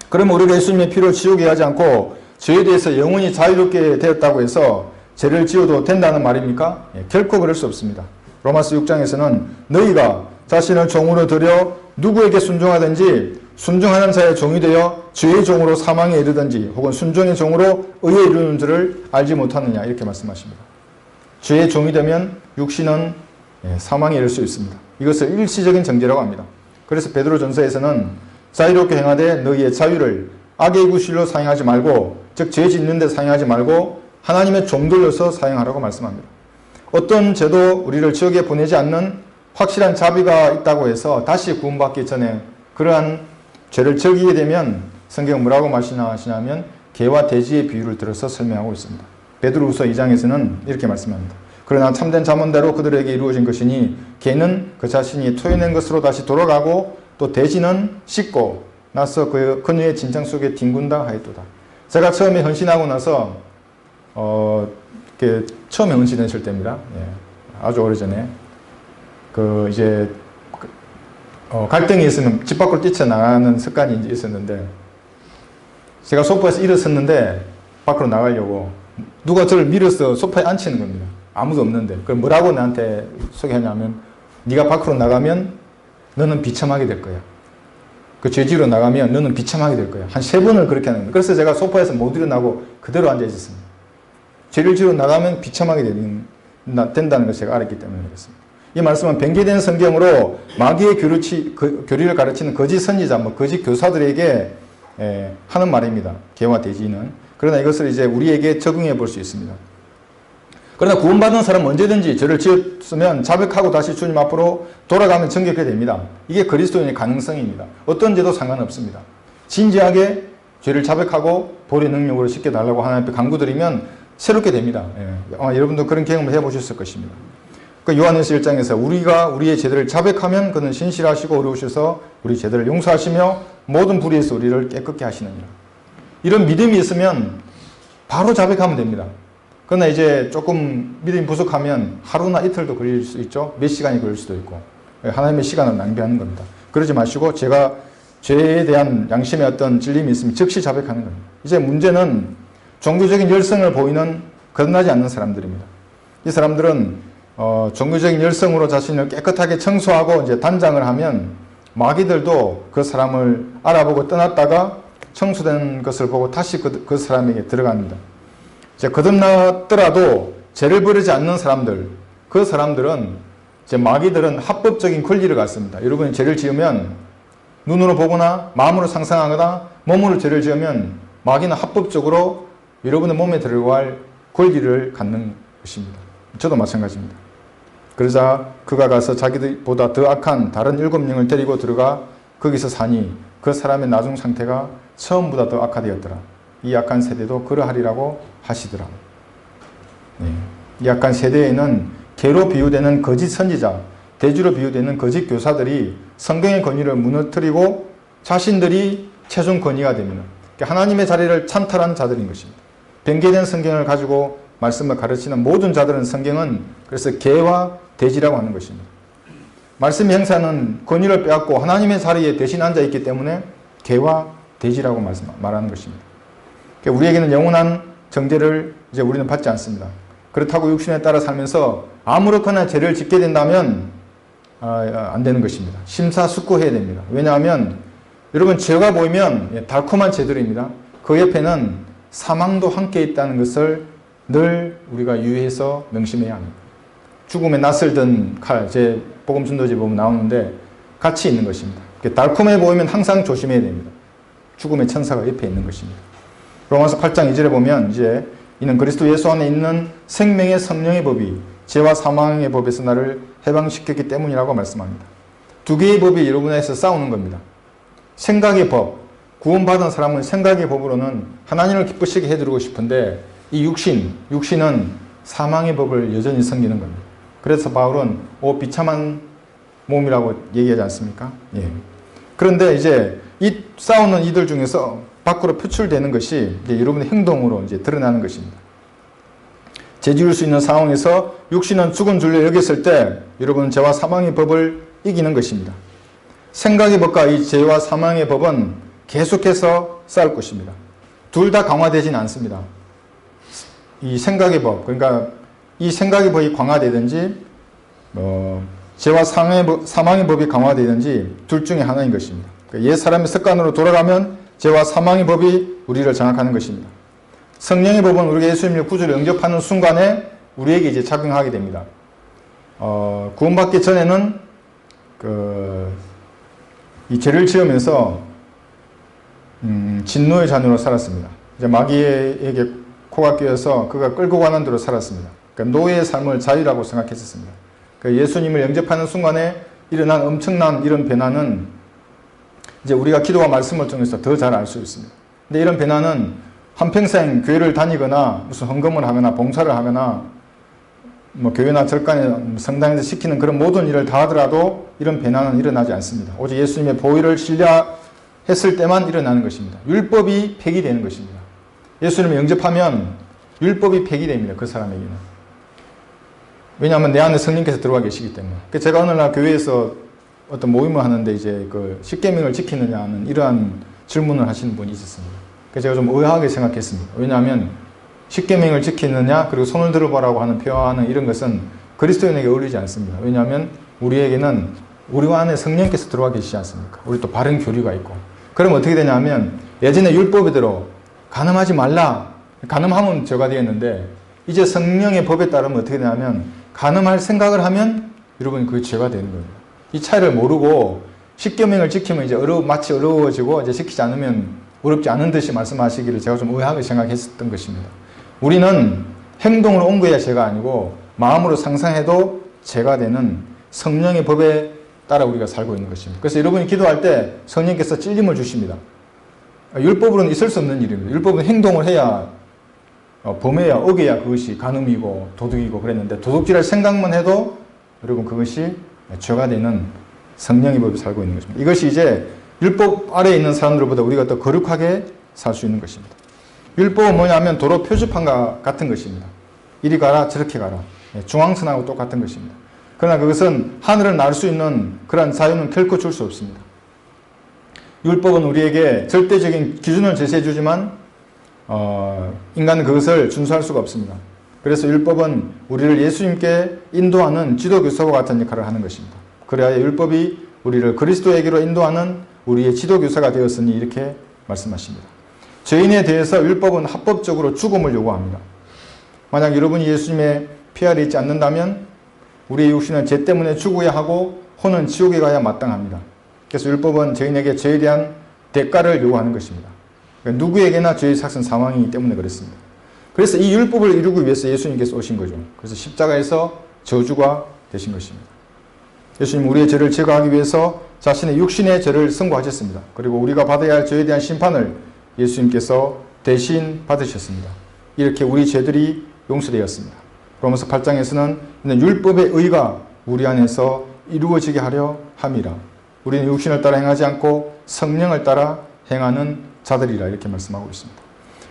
그러면 우리가 예수님의 피로 지옥에 가지 않고 죄에 대해서 영원히 자유롭게 되었다고 해서 죄를 지어도 된다는 말입니까? 결코 그럴 수 없습니다. 로마서 6장에서는 너희가 자신을 종으로 들여 누구에게 순종하든지 순종하는 자의 종이 되어 죄의 종으로 사망에 이르든지 혹은 순종의 종으로 의에 이르는 줄을 알지 못하느냐 이렇게 말씀하십니다. 죄의 종이 되면 육신은 사망에 이를 수 있습니다. 이것을 일시적인 정죄라고 합니다. 그래서 베드로전서에서는 자유롭게 행하되 너희의 자유를 악의 구실로 사용하지 말고, 즉 죄 짓는 데 사용하지 말고 하나님의 종들로서 사용하라고 말씀합니다. 어떤 죄도 우리를 지옥에 보내지 않는 확실한 자비가 있다고 해서 다시 구원받기 전에 그러한 죄를 저기게 되면 성경은 뭐라고 말씀하시냐면 개와 돼지의 비유를 들어서 설명하고 있습니다. 베드로후서 2장에서는 이렇게 말씀합니다. 그러나 참된 잠언대로 그들에게 이루어진 것이니 개는 그 자신이 토해낸 것으로 다시 돌아가고 또 돼지는 씻고 나서 그녀의 진창 속에 뒹군다 하였도다. 제가 처음에 헌신하고 나서 처음에 헌신했을 때입니다. 아주 오래전에 갈등이 있으면 집 밖으로 뛰쳐나가는 습관이 있었는데, 제가 소파에서 일어섰는데 밖으로 나가려고 누가 저를 밀어서 소파에 앉히는 겁니다. 아무도 없는데. 그럼 뭐라고 나한테 소개하냐면, 네가 밖으로 나가면 너는 비참하게 될 거야. 그 죄지로 나가면 너는 비참하게 될 거야. 한 3번을 그렇게 하는 거예요. 그래서 제가 소파에서 못 일어나고 그대로 앉아 있었습니다. 죄를 지러 나가면 비참하게 된다는 것을 제가 알았기 때문에 그렇습니다. 이 말씀은 변개된 성경으로 마귀의 교리를 가르치는 거짓 선지자, 거짓 교사들에게 하는 말입니다. 개와 돼지는. 그러나 이것을 이제 우리에게 적용해 볼 수 있습니다. 그러나 구원받은 사람은 언제든지 죄를 지었으면 자백하고 다시 주님 앞으로 돌아가면 정결케 됩니다. 이게 그리스도인의 가능성입니다. 어떤 죄도 상관없습니다. 진지하게 죄를 자백하고 보혈의 능력으로 씻겨달라고 하나님 앞에 간구드리면 새롭게 됩니다. 여러분도 그런 경험을 해보셨을 것입니다. 요한일서 1장에서 우리가 우리의 죄들을 자백하면 그는 신실하시고 의로우셔서 우리 죄들을 용서하시며 모든 불의에서 우리를 깨끗게 하시느니라. 이런 믿음이 있으면 바로 자백하면 됩니다. 그러나 이제 조금 믿음이 부족하면 하루나 이틀도 걸릴 수 있죠. 몇 시간이 걸릴 수도 있고. 하나님의 시간을 낭비하는 겁니다. 그러지 마시고 제가 죄에 대한 양심의 어떤 찔림이 있으면 즉시 자백하는 겁니다. 이제 문제는 종교적인 열성을 보이는 거듭나지 않는 사람들입니다. 이 사람들은 종교적인 열성으로 자신을 깨끗하게 청소하고 이제 단장을 하면 마귀들도 그 사람을 알아보고 떠났다가 청소된 것을 보고 다시 그 사람에게 들어갑니다. 이제 거듭났더라도 죄를 버리지 않는 사람들, 그 사람들은 이제 마귀들은 합법적인 권리를 갖습니다. 여러분이 죄를 지으면 눈으로 보거나 마음으로 상상하거나 몸으로 죄를 지으면 마귀는 합법적으로 여러분의 몸에 들어갈 권리를 갖는 것입니다. 저도 마찬가지입니다. 그러자 그가 가서 자기보다 더 악한 다른 7명을 데리고 들어가 거기서 사니 그 사람의 나중 상태가 처음보다 더 악화되었더라. 이 악한 세대도 그러하리라고 하시더라. 이 악한 세대에는 개로 비유되는 거짓 선지자, 돼지로 비유되는 거짓 교사들이 성경의 권위를 무너뜨리고 자신들이 최종 권위가 됩니다. 하나님의 자리를 찬탈한 자들인 것입니다. 변개된 성경을 가지고 말씀을 가르치는 모든 자들은 성경은 그래서 개와 돼지라고 하는 것입니다. 말씀의 형사는 권위를 빼앗고 하나님의 자리에 대신 앉아있기 때문에 개와 돼지라고 말하는 것입니다. 우리에게는 영원한 정죄를 이제 우리는 받지 않습니다. 그렇다고 육신에 따라 살면서 아무렇거나 죄를 짓게 된다면 안 되는 것입니다. 심사숙고해야 됩니다. 왜냐하면 여러분 죄가 보이면 달콤한 죄들입니다. 그 옆에는 사망도 함께 있다는 것을 늘 우리가 유의해서 명심해야 합니다. 죽음에 낯을 든 칼, 제 복음전도지 보면 나오는데 같이 있는 것입니다. 달콤해 보이면 항상 조심해야 됩니다. 죽음의 천사가 옆에 있는 것입니다. 로마서 8장 2절에 보면 이제 이는 그리스도 예수 안에 있는 생명의 성령의 법이 죄와 사망의 법에서 나를 해방시켰기 때문이라고 말씀합니다. 두 개의 법이 여러분에서 싸우는 겁니다. 생각의 법, 구원받은 사람은 생각의 법으로는 하나님을 기쁘시게 해드리고 싶은데 이 육신은 사망의 법을 여전히 섬기는 겁니다. 그래서 바울은 비참한 몸이라고 얘기하지 않습니까? 그런데 이제 이 싸우는 이들 중에서 밖으로 표출되는 것이 이제 여러분의 행동으로 이제 드러나는 것입니다. 죄 지을 수 있는 상황에서 육신은 죽은 줄로 여겼을 때 여러분은 죄와 사망의 법을 이기는 것입니다. 생각의 법과 이 죄와 사망의 법은 계속해서 싸울 것입니다. 둘 다 강화되지는 않습니다. 이 생각의 법, 그러니까 이 생각의 법이 강화되든지 죄와 사망의 법이 강화되든지 둘 중에 하나인 것입니다. 옛 사람의 습관으로 돌아가면 죄와 사망의 법이 우리를 장악하는 것입니다. 성령의 법은 우리가 예수님의 구주를 영접하는 순간에 우리에게 이제 작용하게 됩니다. 구원받기 전에는 이 죄를 지으면서 진노의 자녀로 살았습니다. 이제 마귀에게 코가 끼어서 그가 끌고 가는 대로 살았습니다. 그러니까 노예의 삶을 자유라고 생각했었습니다. 그러니까 예수님을 영접하는 순간에 일어난 엄청난 이런 변화는 이제 우리가 기도와 말씀을 통해서 더 잘 알 수 있습니다. 근데 이런 변화는 한평생 교회를 다니거나 무슨 헌금을 하거나 봉사를 하거나 뭐 교회나 절간에 성당에서 시키는 그런 모든 일을 다 하더라도 이런 변화는 일어나지 않습니다. 오직 예수님의 보혈을 신뢰했을 때만 일어나는 것입니다. 율법이 폐기되는 것입니다. 예수님을 영접하면 율법이 폐기됩니다. 그 사람에게는. 왜냐하면 내 안에 성령께서 들어와 계시기 때문에. 제가 어느 날 교회에서 어떤 모임을 하는데 이제 그 십계명을 지키느냐는 이러한 질문을 하시는 분이 있었습니다. 그래서 제가 좀 의아하게 생각했습니다. 왜냐하면 십계명을 지키느냐 그리고 손을 들어보라고 하는 표현하는 이런 것은 그리스도인에게 어울리지 않습니다. 왜냐하면 우리에게는 우리 안에 성령께서 들어와 계시지 않습니까? 우리 또 바른 교리가 있고. 그럼 어떻게 되냐면 예전에 율법대로 간음하지 말라. 간음하면 죄가 되었는데 이제 성령의 법에 따르면 어떻게 되냐면 간음할 생각을 하면 여러분 그게 죄가 되는 거예요. 이 차이를 모르고 십계명을 지키면 이제 마치 어려워지고 이제 지키지 않으면 어렵지 않은 듯이 말씀하시기를 제가 좀 의아하게 생각했었던 것입니다. 우리는 행동으로 옮겨야 죄가 아니고 마음으로 상상해도 죄가 되는 성령의 법에 따라 우리가 살고 있는 것입니다. 그래서 여러분이 기도할 때 성령께서 찔림을 주십니다. 율법으로는 있을 수 없는 일입니다. 율법은 행동을 해야 범해야 어겨야 그것이 간음이고 도둑이고 그랬는데 도둑질할 생각만 해도 여러분 그것이 죄가 되는 성령의 법에 살고 있는 것입니다. 이것이 이제 율법 아래에 있는 사람들보다 우리가 더 거룩하게 살 수 있는 것입니다. 율법은 뭐냐면 도로 표지판과 같은 것입니다. 이리 가라 저렇게 가라. 중앙선하고 똑같은 것입니다. 그러나 그것은 하늘을 날 수 있는 그러한 자유는 결코 줄 수 없습니다. 율법은 우리에게 절대적인 기준을 제시해 주지만 인간은 그것을 준수할 수가 없습니다. 그래서 율법은 우리를 예수님께 인도하는 지도교사와 같은 역할을 하는 것입니다. 그래야 율법이 우리를 그리스도에게로 인도하는 우리의 지도교사가 되었으니 이렇게 말씀하십니다. 죄인에 대해서 율법은 합법적으로 죽음을 요구합니다. 만약 여러분이 예수님의 피 아래 있지 않는다면 우리의 육신은 죄 때문에 죽어야 하고 혼은 지옥에 가야 마땅합니다. 그래서 율법은 죄인에게 죄에 대한 대가를 요구하는 것입니다. 그러니까 누구에게나 죄의 삭은 사망이기 때문에 그렇습니다. 그래서 이 율법을 이루기 위해서 예수님께서 오신 거죠. 그래서 십자가에서 저주가 되신 것입니다. 예수님 우리의 죄를 제거하기 위해서 자신의 육신의 죄를 승고하셨습니다. 그리고 우리가 받아야 할 죄에 대한 심판을 예수님께서 대신 받으셨습니다. 이렇게 우리 죄들이 용서되었습니다. 로마서 8장에서는 율법의 의가 우리 안에서 이루어지게 하려 함이라. 우리는 육신을 따라 행하지 않고 성령을 따라 행하는 자들이라 이렇게 말씀하고 있습니다.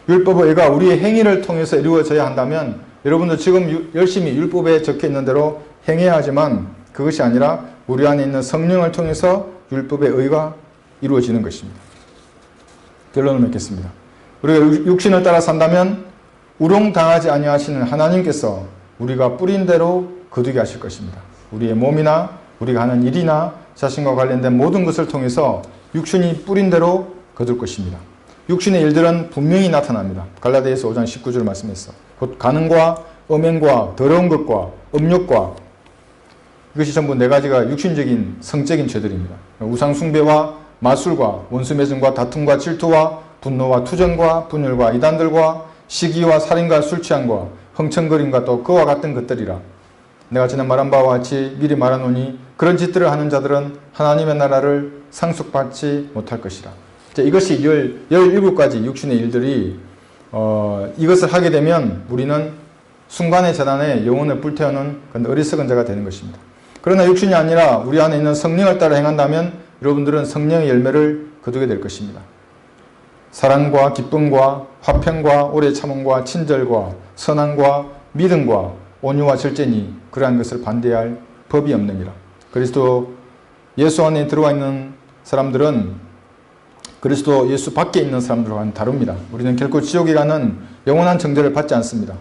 율법의 의가 우리의 행위를 통해서 이루어져야 한다면 여러분도 지금 열심히 율법에 적혀 있는 대로 행해야 하지만 그것이 아니라 우리 안에 있는 성령을 통해서 율법의 의가 이루어지는 것입니다. 결론을 맺겠습니다. 우리가 육신을 따라 산다면 우롱당하지 아니하시는 하나님께서 우리가 뿌린 대로 거두게 하실 것입니다. 우리의 몸이나 우리가 하는 일이나 자신과 관련된 모든 것을 통해서 육신이 뿌린 대로 거둘 것입니다. 육신의 일들은 분명히 나타납니다. 갈라디아서 5장 19절 말씀했어. 곧 간음과 음행과 더러운 것과 음욕과 이것이 전부 네 가지가 육신적인 성적인 죄들입니다. 우상 숭배와 마술과 원수 맺음과 다툼과 질투와 분노와 투정과 분열과 이단들과 시기와 살인과 술 취함과 흥청거림과 또 그와 같은 것들이라. 내가 지난 말한 바와 같이 미리 말하노니 그런 짓들을 하는 자들은 하나님의 나라를 상속받지 못할 것이라. 이것이 17가지 육신의 일들이 이것을 하게 되면 우리는 순간의 재난에 영혼을 불태우는 어리석은 자가 되는 것입니다. 그러나 육신이 아니라 우리 안에 있는 성령을 따라 행한다면 여러분들은 성령의 열매를 거두게 될 것입니다. 사랑과 기쁨과 화평과 오래 참음과 친절과 선함과 믿음과 온유와 절제니 그러한 것을 반대할 법이 없느니라. 그리스도 예수 안에 들어와 있는 사람들은 그리스도 예수 밖에 있는 사람들과는 다릅니다. 우리는 결코 지옥에 가는 영원한 정죄를 받지 않습니다.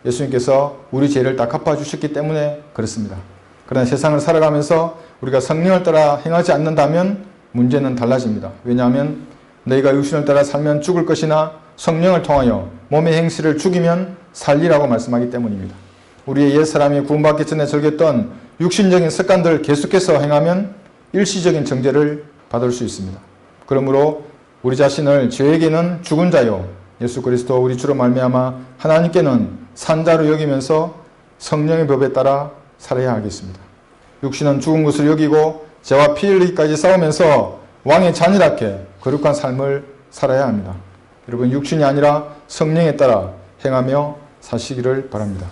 예수님께서 우리 죄를 다 갚아주셨기 때문에 그렇습니다. 그러나 세상을 살아가면서 우리가 성령을 따라 행하지 않는다면 문제는 달라집니다. 왜냐하면 너희가 육신을 따라 살면 죽을 것이나 성령을 통하여 몸의 행실을 죽이면 살리라고 말씀하기 때문입니다. 우리의 옛사람이 구원받기 전에 즐겼던 육신적인 습관들을 계속해서 행하면 일시적인 정죄를 받을 수 있습니다. 그러므로 우리 자신을 저에게는 죽은 자요 예수 그리스도 우리 주로 말미암아 하나님께는 산 자로 여기면서 성령의 법에 따라 살아야 하겠습니다. 육신은 죽은 것을 여기고 죄와 피 흘리기까지 싸우면서 왕의 자녀답게 거룩한 삶을 살아야 합니다. 여러분 육신이 아니라 성령에 따라 행하며 사시기를 바랍니다.